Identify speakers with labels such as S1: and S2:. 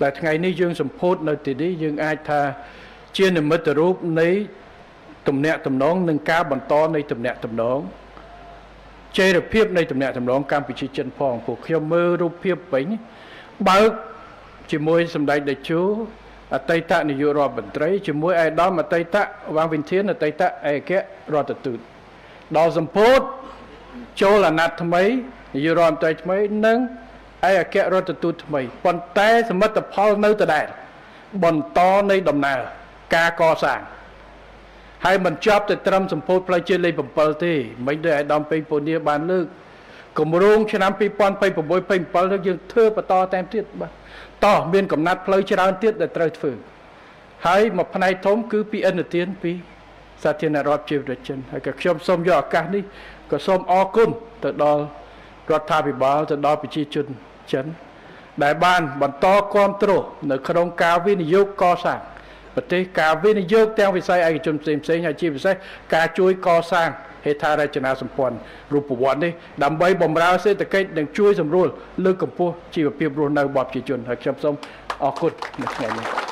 S1: តែថ្ងៃនេះយើងសម្ពោធនៅទីនេះយើងអាចថាជានិមិត្តរូបនៃទំនាក់ទំនងនិងការបន្តនៃទំនាក់ទំនងចីរភាពនៃទំនាក់ទំនងកម្ពុជាចិនផងពួកខ្ញុំមើលរូបភាពពេញបើកជាមួយសម្ដេចតេជោអតីតនាយករដ្ឋមន្ត្រីជាមួយឯកឧត្តមអតីតវ៉ាងវិនធានអតីតឯកអគ្គរដ្ឋទូតដល់សម្ពោធចូលអាណត្តិថ្មីនាយករដ្ឋមន្ត្រីថ្មីនិងឯកអគ្គរដ្ឋទូតថ្មីប៉ុន្តែសមិទ្ធផលនៅដដែលបន្តនៃដំណើរការកសាងហើយមិនចប់ទៅត្រឹមសម្ពោធផ្លូវជាតិលេខ7ទេមិនដូចឯកឧត្តមពេញពនាបានលើកគម្រោងឆ្នាំ2026-27យើងធ្វើបន្តតាមទៀតបាទតោះមានកំណត់ផ្លូវច្រើនទៀតដែលត្រូវធ្វើហើយមួយផ្នែកធំគឺពីឥណទានពីសាធារណរដ្ឋជាប្រជាជនហើយក៏ខ្ញុំសូមយកឱកាសនេះក៏សូមអរគុណទៅដល់រដ្ឋាភិបាលទៅដល់ប្រជាជនចិនដែលបានបន្តគាំទ្រនៅក្នុងការវិនិយោគកសាងប្រទេសការវិនិយោគទាំងវិស័យឯកជនផ្សេងៗហើយជាពិសេសការជួយកសាងហេដ្ឋារចនាសម្ព័ន្ធរូបវន្តនេះដើម្បីបម្រើសេដ្ឋកិច្ចនិងជួយសម្រួលលើកកម្ពស់ជីវភាពរស់នៅរបស់ប្រជាជនហើយខ្ញុំសូមអរគុណនៅថ្ងៃនេះ